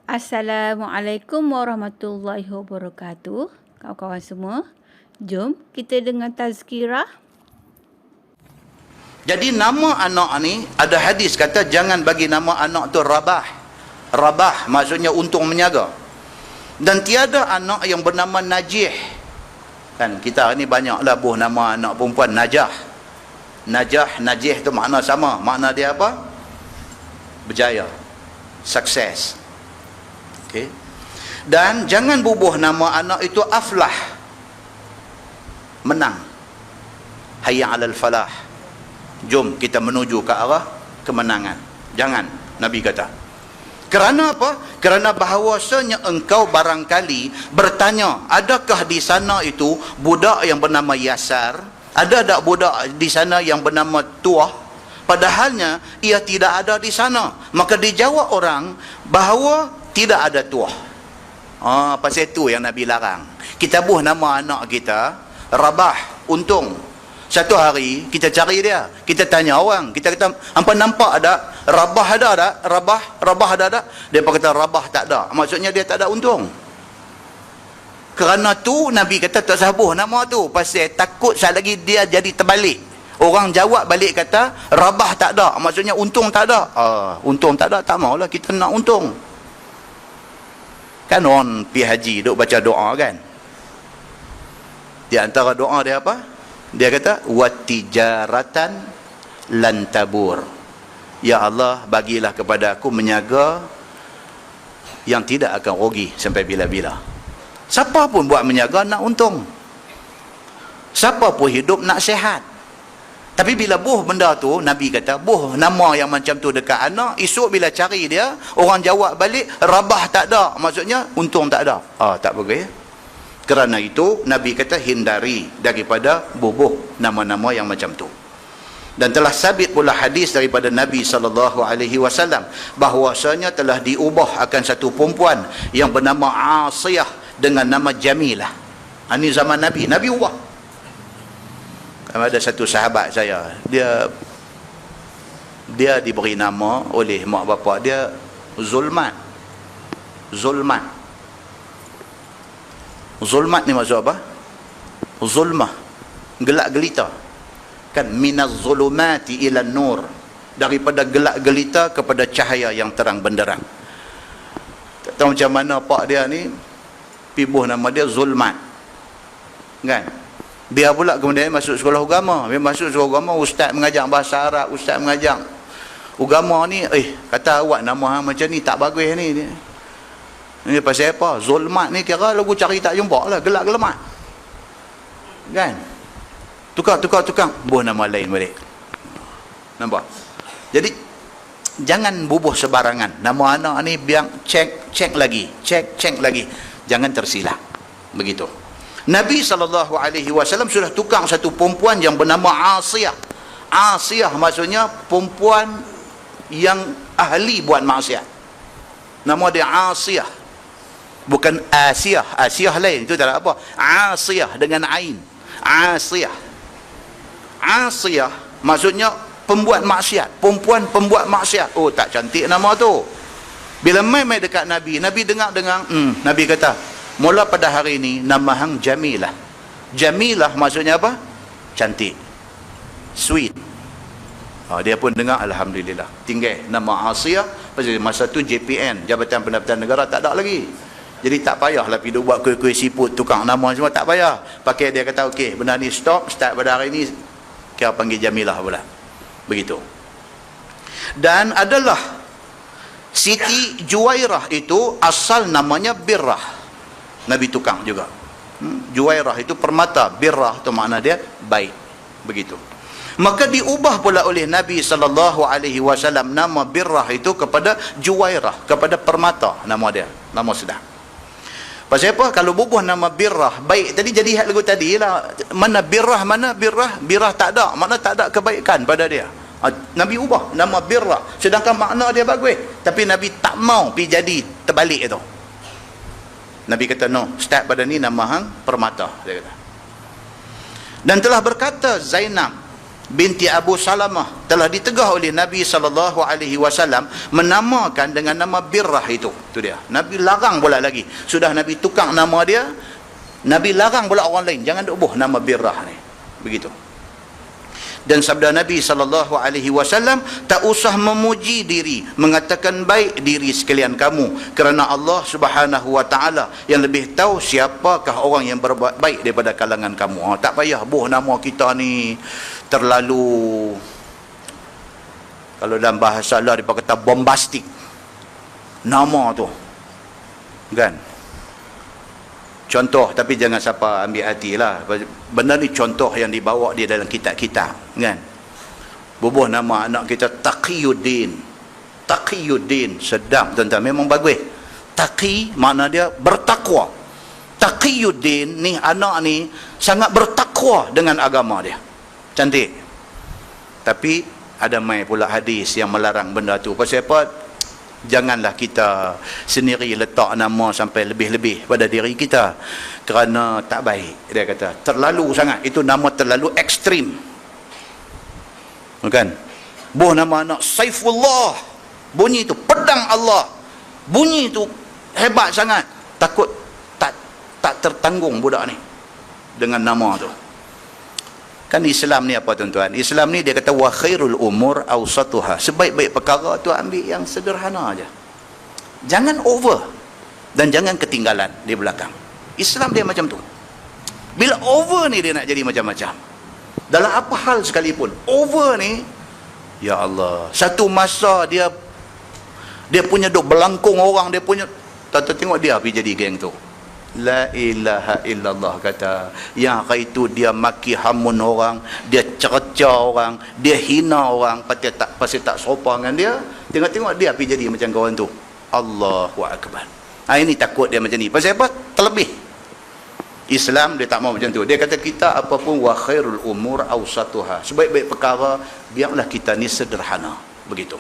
Assalamualaikum warahmatullahi wabarakatuh. Kawan-kawan semua, jom kita dengar tazkirah. Jadi nama anak ni, ada hadis kata jangan bagi nama anak tu Rabah. Rabah maksudnya untung menyaga. Dan tiada anak yang bernama Najih. Kan kita ni banyaklah buh nama anak perempuan Najah. Najah, Najih tu makna sama. Makna dia apa? Berjaya. Sukses. Okey. Dan jangan bubuh nama anak itu Aflah. Menang. Hayya 'alal falah. Jom kita menuju ke arah kemenangan. Jangan, Nabi kata. Kerana apa? Kerana bahawasanya engkau barangkali bertanya, adakah di sana itu budak yang bernama Yasar? Ada tak budak di sana yang bernama Tuah? Padahalnya ia tidak ada di sana. Maka dijawab orang bahawa tidak ada Tuah. Pasal itu yang Nabi larang. Kita buh nama anak kita Rabah, untung. Satu hari kita cari dia, kita tanya orang, kita kata hampa nampak ada Rabah ada tak? Rabah ada tak? Dia kata Rabah tak ada. Maksudnya dia tak ada untung. Kerana tu Nabi kata tak sabuh nama tu, pasal takut sekali lagi dia jadi terbalik. Orang jawab balik kata Rabah tak ada, maksudnya untung tak ada. Untung tak ada, tak maulah kita nak untung. Kan orang pergi haji duk baca doa kan. Di antara doa dia apa? Dia kata watijaratan lan tabur. Ya Allah, bagilah kepada aku menyaga yang tidak akan rugi sampai bila-bila. Siapa pun buat menyaga nak untung. Siapa pun hidup nak sihat. Tapi bila buh benda tu, Nabi kata buh nama yang macam tu dekat anak, esok bila cari dia, orang jawab balik Rabah tak ada, maksudnya untung tak ada. Tak bagus. Kerana itu Nabi kata hindari daripada bubuh nama-nama yang macam tu. Dan telah sabit pula hadis daripada Nabi SAW bahawasanya telah diubah akan satu perempuan yang bernama Asiyah dengan nama Jamilah. Ini zaman Nabi ubah. Ada satu sahabat saya, dia diberi nama oleh mak bapak dia Zulmat. Zulmat ni maksud apa? Zulmah, gelak gelita. Kan minaz zulumati ila nur, daripada gelak gelita kepada cahaya yang terang benderang. Tak tahu macam mana pak dia ni pibuh nama dia Zulmat. Kan? Dia pula kemudian masuk sekolah agama. Dia masuk sekolah agama, ustaz mengajar bahasa Arab, ustaz mengajar agama ni, kata awak nama macam ni tak bagus ni. Ini pasal apa? Zulmat ni kira lagu cari tak jumpa lah, gelak gelemat. Kan? Tukar. Buh nama lain balik. Nampak? Jadi, jangan bubuh sebarangan. Nama anak ni biar cek lagi. Jangan tersilap. Begitu. Nabi SAW sudah tukar satu perempuan yang bernama Asiyah. Asiyah maksudnya perempuan yang ahli buat maksiat. Nama dia Asiyah. Bukan Asiyah. Asiyah lain. Itu tak ada apa. Asiyah dengan Ain. Asiyah maksudnya pembuat maksiat. Perempuan pembuat maksiat. Tak cantik nama tu. Bila mai dekat Nabi, Nabi dengar. Nabi kata, mula pada hari ini nama hang Jamilah. Jamilah maksudnya apa? Cantik. Sweet. Dia pun dengar, alhamdulillah. Tinggal nama Asiyah. Pasal masa tu JPN, Jabatan Pendapatan Negara tak ada lagi. Jadi tak payahlah pergi buat kuih-kuih siput, tukang nama semua, tak payah. Pakai dia kata okey, benda ni start pada hari ni kira panggil Jamilah pula. Begitu. Dan adalah Siti Juwairah itu asal namanya Birrah. Nabi tukang juga. Juwairah itu permata, Birrah itu makna dia baik. Begitu. Maka diubah pula oleh Nabi SAW nama Birrah itu kepada Juwairah, kepada permata nama dia. Nama sedap. Pasal apa? Kalau bubuh nama Birrah baik, tadi jadi lagu tadi lah. Mana Birrah, Birrah tak ada. Makna tak ada kebaikan pada dia. Nabi ubah nama Birrah, sedangkan makna dia bagus. Tapi Nabi tak mau pergi jadi terbalik itu. Nabi kata no, start pada ni nama hang permata, dia kata. Dan telah berkata Zainab binti Abu Salamah telah ditegah oleh Nabi SAW menamakan dengan nama Birrah itu. Itu dia. Nabi larang pula lagi. Sudah Nabi tukang nama dia, Nabi larang pula orang lain, jangan duk buh nama Birrah ni. Begitu. Dan sabda Nabi SAW, tak usah memuji diri, mengatakan baik diri sekalian kamu, kerana Allah Subhanahu Wa Taala yang lebih tahu siapakah orang yang berbuat baik daripada kalangan kamu. Tak payah buh nama kita ni terlalu, kalau dalam bahasa Allah dia kata bombastik nama tu, kan? Contoh, tapi jangan siapa ambil hati lah. Benda ni contoh yang dibawa dia dalam kitab-kitab, kan? Bubuh nama anak kita Taqiyuddin. Taqiyuddin, sedap tuan-tuan, memang bagus. Taqi makna dia bertakwa. Taqiyuddin ni, anak ni sangat bertakwa dengan agama dia. Cantik. Tapi ada mai pula hadis yang melarang benda tu. Pasal apa? Janganlah kita sendiri letak nama sampai lebih-lebih pada diri kita, kerana tak baik. Dia kata terlalu sangat, itu nama terlalu ekstrim, kan? Buh nama anak Saifullah, bunyi itu pedang Allah, bunyi itu hebat sangat. Takut tak tertanggung budak ni dengan nama tu. Kan Islam ni apa tuan-tuan? Islam ni dia kata wa khairul umur awsatuha. Sebaik-baik perkara tu ambil yang sederhana aja. Jangan over dan jangan ketinggalan di belakang. Islam dia macam tu. Bila over ni dia nak jadi macam-macam. Dalam apa hal sekalipun, over ni, ya Allah, satu masa dia punya duk belangkung orang, dia punya tak tengok dia pergi jadi geng tu. La ilaha illallah kata. Yang hari itu dia maki hamun orang, dia cerca orang, dia hina orang, pasal tak sopan dengan dia. Tengok-tengok dia pergi jadi macam kawan tu. Allahu Akbar. Ini takut dia macam ni. Pasal apa? Terlebih. Islam dia tak mau macam tu. Dia kata kita apapun wa khairul umur awsatuha. Sebaik-baik perkara biarlah kita ni sederhana. Begitu.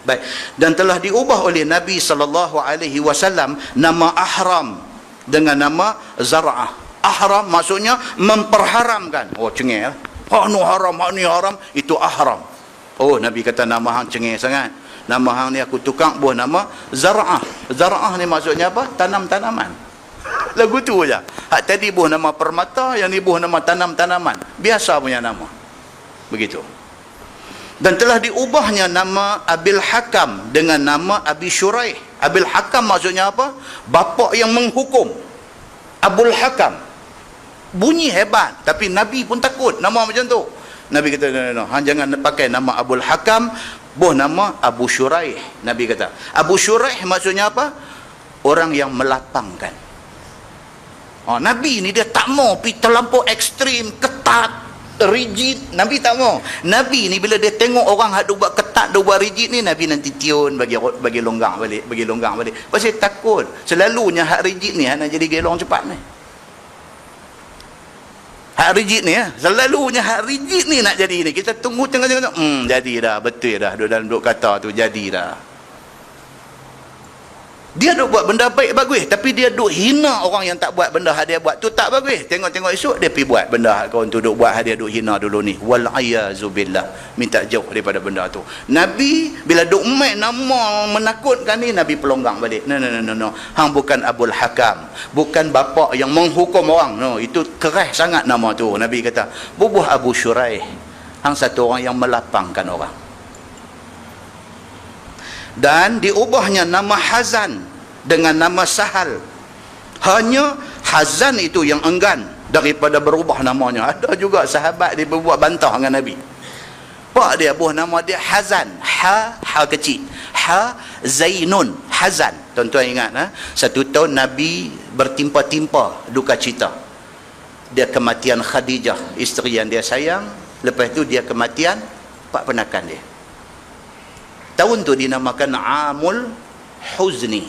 Baik. Dan telah diubah oleh Nabi SAW nama Ahram dengan nama Zara'ah. Ahram maksudnya memperharamkan. Oh, cengih. Hak ni haram, hak ni haram, itu Ahram. Oh, Nabi kata nama hang cengih sangat. Nama hang ni aku tukang buah nama Zara'ah. Zara'ah ni maksudnya apa? Tanam-tanaman. Lagu tu aja. Hak tadi buah nama permata, yang ni buah nama tanam-tanaman. Biasa punya nama. Begitu. Dan telah diubahnya nama Abil Hakam dengan nama Abi Syuraih. Abil Hakam maksudnya apa? Bapa yang menghukum. Abul Hakam. Bunyi hebat, tapi Nabi pun takut nama macam tu. Nabi kata, no, hang jangan pakai nama Abul Hakam, buh nama Abu Syuraih. Nabi kata. Abu Syuraih maksudnya apa? Orang yang melapangkan. Nabi ni dia tak mau pergi terlampau ekstrim, ketat, rigid. Nabi tak mau. Nabi ni bila dia tengok orang hak buat ketat, buat rigid ni, Nabi nanti tiun bagi longgang balik. Pasal takut. Selalunya hak rigid ni nak jadi gelong cepat ni. Hak rigid ni selalunya hak rigid ni nak jadi ni. Kita tunggu tengok. Jadi dah, betul dah. Dalam duk kata tu jadi dah. Dia duk buat benda baik bagus, tapi dia duk hina orang yang tak buat benda hak dia buat tu tak bagus. Tengok-tengok esok dia pergi buat benda hak kawan tu duk buat, hak dia duk hina dulu ni. Wal ayazubillah, minta jauh daripada benda tu. Nabi bila duk main nama menakutkan ni, Nabi pelonggang balik. No. Hang bukan Abul Hakam, bukan bapa yang menghukum orang. No, itu keras sangat nama tu. Nabi kata, bubuh Abu Syuraih. Hang satu orang yang melapangkan orang. Dan diubahnya nama Hazan dengan nama Sahal. Hanya Hazan itu yang enggan daripada berubah namanya. Ada juga sahabat dia berbuat bantah dengan Nabi. Pak dia buah nama dia Hazan. Ha kecil. Ha Zainun. Hazan. Tuan-tuan ingat, satu tahun Nabi bertimpa-timpa duka cita. Dia kematian Khadijah, isteri yang dia sayang. Lepas tu dia kematian pak penakan dia. Tahun tu dinamakan Amul Huzni.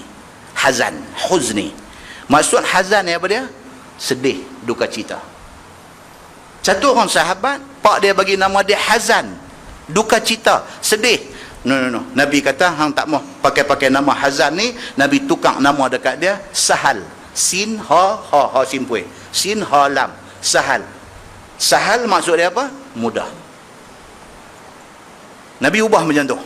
Hazan, Huzni. Maksud Hazan ni apa dia? Sedih, duka cita. Satu orang sahabat, pak dia bagi nama dia Hazan. Duka cita, sedih. No. Nabi kata, hang tak mau pakai nama Hazan ni. Nabi tukar nama dekat dia Sahal. Sin, ha simpui. Sin, ha lam. Sahal. Sahal maksud dia apa? Mudah. Nabi ubah macam tu.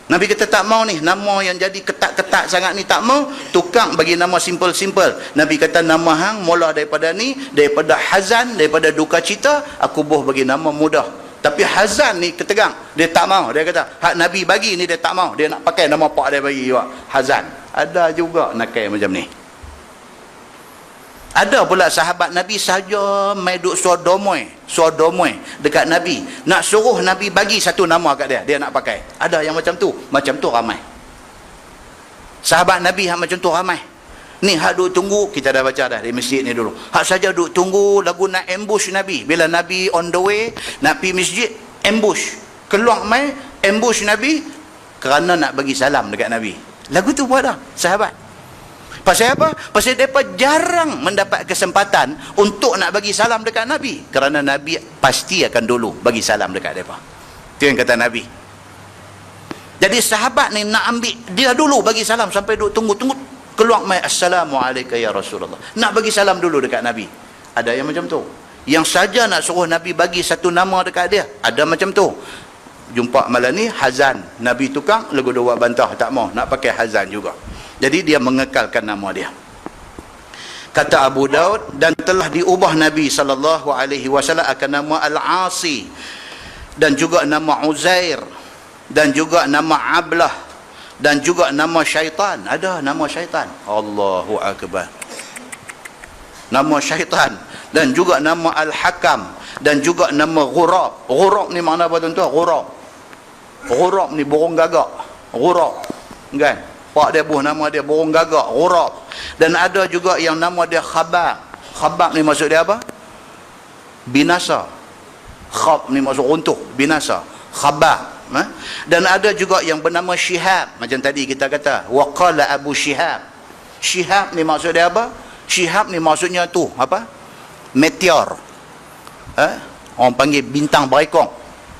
Nabi kata tak mau ni, nama yang jadi ketat-ketat sangat ni tak mau, tukang bagi nama simple-simple. Nabi kata nama hang mula daripada ni, daripada hazan, daripada duka cita, aku buh bagi nama mudah. Tapi hazan ni ketegang, dia tak mau. Dia kata hak Nabi bagi ni dia tak mau, dia nak pakai nama pak dia bagi juga, hazan. Ada juga nakal macam ni. Ada pula sahabat Nabi saja mai duk sodomoi dekat Nabi, nak suruh Nabi bagi satu nama kat dia, dia nak pakai. Ada yang macam tu ramai. Sahabat Nabi hak macam tu ramai. Ni hak duk tunggu, kita dah baca dah di masjid ni dulu. Hak saja duk tunggu lagu nak ambush Nabi. Bila Nabi on the way nak pergi masjid, ambush. Keluar mai ambush Nabi kerana nak bagi salam dekat Nabi. Lagu tu buat dah sahabat. Pasal apa? Pasal mereka jarang mendapat kesempatan untuk nak bagi salam dekat Nabi. Kerana Nabi pasti akan dulu bagi salam dekat mereka. Itu yang kata Nabi. Jadi sahabat ni nak ambil dia dulu bagi salam sampai duk tunggu. Keluar mai, Assalamualaikum ya Rasulullah. Nak bagi salam dulu dekat Nabi. Ada yang macam tu. Yang saja nak suruh Nabi bagi satu nama dekat dia. Ada macam tu. Jumpa malam ni Hazan. Nabi tukang, lagu dua bantah. Tak mau. Nak pakai Hazan juga. Jadi dia mengekalkan nama dia. Kata Abu Daud, dan telah diubah Nabi SAW akan nama Al-Asi, dan juga nama Uzair, dan juga nama Ablah, dan juga nama syaitan. Ada nama syaitan. Allahu Akbar. Nama syaitan. Dan juga nama Al-Hakam, dan juga nama Ghurab. Ghurab ni mana apa tuan-tuan? Ghurab ni burung gagak. Ghurab. Kan? Pak dia buh nama dia burung gagak, Ghurab. Dan ada juga yang nama dia Khabab. Khabab ni maksud dia apa? Binasa. Khab ni maksud runtuh, binasa. Khabab. Dan ada juga yang bernama Syihab. Macam tadi kita kata, waqala Abu Syihab. Syihab ni maksud dia apa? Syihab ni maksudnya tu apa? Meteor. Orang panggil bintang berekong,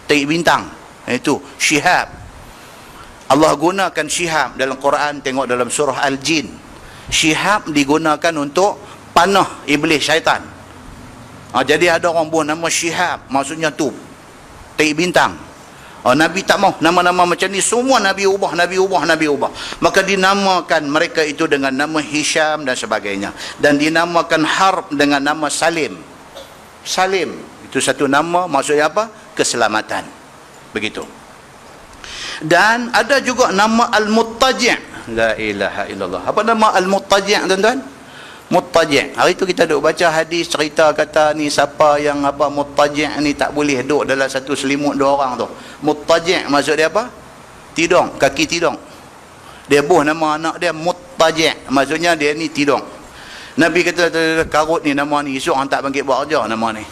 tarik bintang. Itu Syihab. Allah gunakan Syihab dalam Quran, tengok dalam surah Al-Jin. Syihab digunakan untuk panah iblis syaitan. Jadi ada orang buat nama Syihab, maksudnya tu tarik bintang. Nabi tak mau nama-nama macam ni, semua Nabi ubah. Maka dinamakan mereka itu dengan nama Hisham dan sebagainya. Dan dinamakan Harb dengan nama Salim. Salim itu satu nama, maksudnya apa? Keselamatan. Begitu. Dan ada juga nama Al-Muttaji'. La ilaha illallah. Apa nama Al-Muttaji' tuan-tuan? Muttaji'. Hari tu kita duk baca hadis cerita kata ni siapa yang apa Muttaji' ni tak boleh duduk dalam satu selimut dua orang tu. Muttaji' maksud dia apa? Tidung, kaki tidung. Dia buh nama anak dia Muttaji'. Maksudnya dia ni tidung. Nabi kata karut ni nama ni, esok orang tak bangkit buat kerja nama ni.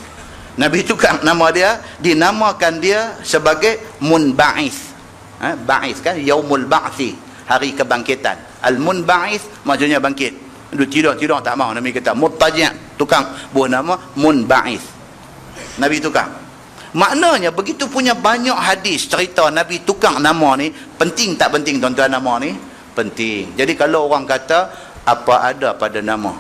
Nabi tukar nama dia, dinamakan dia sebagai Munba'ith. Ba'ith kan, Yaumul Ba'thi, hari kebangkitan. Al-Munba'ith maksudnya bangkit. Tidur tak mau. Nabi kata Muttaji', tukang buah nama Munba'ith. Nabi tukang. Maknanya begitu punya banyak hadis cerita Nabi tukang nama ni. Penting tak penting tuan-tuan nama ni? Penting. Jadi kalau orang kata apa ada pada nama,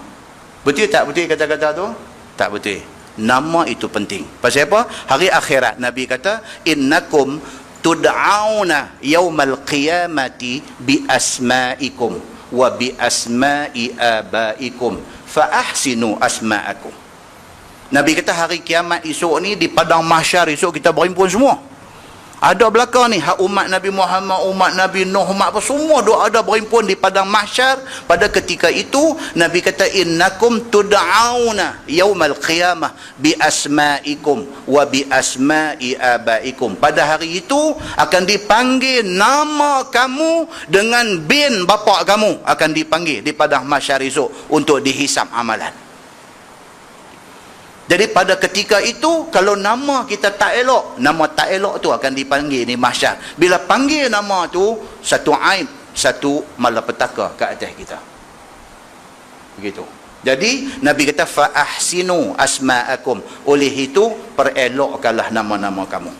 betul tak betul kata-kata tu? Tak betul. Nama itu penting. Pasal apa? Hari akhirat Nabi kata innakum tud'auna yaumal qiyamati bi asma'ikum wa bi asma'i abaikum fa ahsinu asma'akum. Nabi kata hari kiamat esok ni, di padang mahsyar esok kita berhimpun semua. Ada belakang ni hak umat Nabi Muhammad, umat Nabi Nuh, umat apa semua doa ada berhimpun di padang mahsyar. Pada ketika itu Nabi kata innakum tud'auna yaumal qiyamah bi asma'ikum wa bi asma'i abaikum. Pada hari itu akan dipanggil nama kamu dengan bin bapa kamu, akan dipanggil di padang mahsyar esok untuk dihisap amalan. Jadi pada ketika itu kalau nama kita tak elok, nama tak elok tu akan dipanggil di mahsyar. Bila panggil nama tu, satu aib, satu malapetaka ke atas kita. Begitu. Jadi Nabi kata fa ahsinu asma'akum. Oleh itu perelokkanlah nama-nama kamu.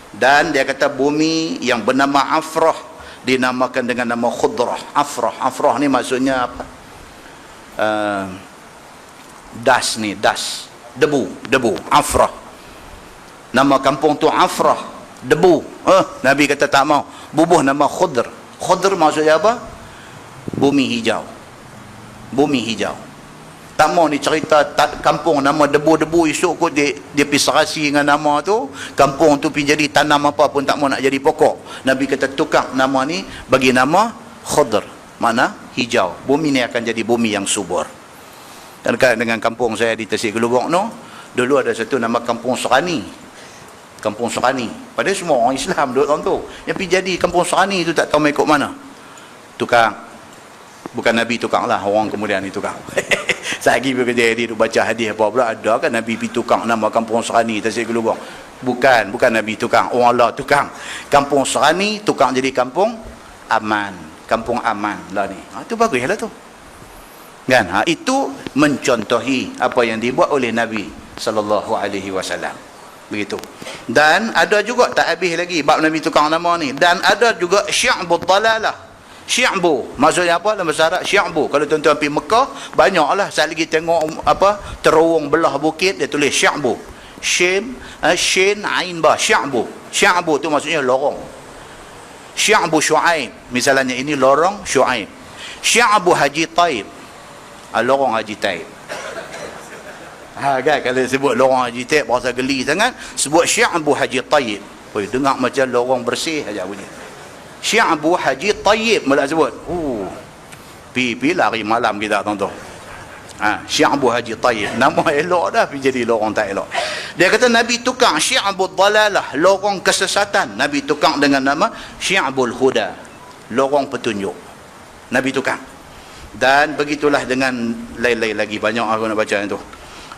Dan dia kata bumi yang bernama Afrah dinamakan dengan nama Khudrah. Afrah ni maksudnya apa? Das ni, debu, Afrah. Nama kampung tu Afrah, debu. Nabi kata tak mau. Bubuh nama Khudr. Khudr maksudnya apa? Bumi hijau. Bumi hijau. Tak mau ni cerita kampung nama debu-debu, esok kot dia pergi serasi dengan nama tu, kampung tu pergi jadi tanam apa pun tak mau nak jadi pokok. Nabi kata tukar nama ni, bagi nama Khudr, mana hijau. Bumi ni akan jadi bumi yang subur. Dan dengan kampung saya di Tasik Gelugong no, dulu ada satu nama Kampung Serani. Kampung Serani. Padahal semua orang Islam duduk orang tu. Yang pergi jadi Kampung Serani tu tak tahu mai ikut mana. Tukang. Bukan Nabi tukang lah, orang kemudian ni tukang. Saya pergi bekerja dia baca hadis apa pula, ada kan Nabi pergi tukang nama Kampung Serani Tasik Gelugong. Bukan Nabi tukang, orang Allah tukang. Kampung Serani tukang jadi kampung aman. Kampung aman lah ni. Tu baguslah tu. Kan? Itu mencontohi apa yang dibuat oleh Nabi sallallahu alaihi wasallam. Begitu. Dan ada juga tak habis lagi bab Nabi tukang nama ni. Dan ada juga syi'bud dalalah. Syi'bu maksudnya apa dalam bahasa Arab? Syi'bu. Kalau tuan-tuan pergi Mekah, banyaklah saya lagi tengok apa terowong belah bukit dia tulis syi'bu. Shin ain ba syi'bu. Syi'bu tu maksudnya lorong. Syi'bu Syuaib. Misalnya ini lorong Syuaib. Syi'bu Haji Taib. Lorong Haji Taib. Kan kalau sebut lorong Haji Taib berasa geli sangat, sebut Syi'bu Haji Taib. Oi, dengar macam lorong bersih aja bunyi. Syi'bu Haji Taib mula sebut. Pi lari malam kita tuan-tuan. Syi'bu Haji Taib. Nama elok dah pergi jadi lorong tak elok. Dia kata Nabi tukang Syi'bud dalalah, lorong kesesatan. Nabi tukang dengan nama Syi'bul Huda, lorong petunjuk. Nabi tukang. Dan begitulah dengan lain-lain lagi, banyak aku nak baca itu.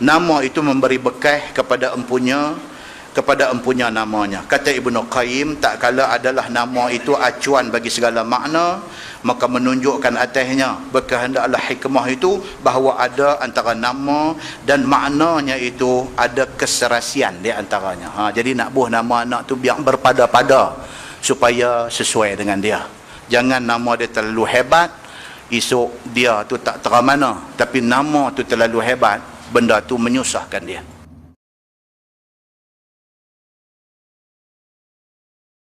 Nama itu memberi bekah kepada empunya namanya. Kata Ibnu Qayyim, tak kala adalah nama itu acuan bagi segala makna, maka menunjukkan atasnya berkehendaklah hikmah itu bahawa ada antara nama dan maknanya itu ada keserasian di antaranya. Jadi nak buh nama anak tu biar berpada-pada supaya sesuai dengan dia. Jangan nama dia terlalu hebat, esok dia tu tak teramana, tapi nama tu terlalu hebat, benda tu menyusahkan dia.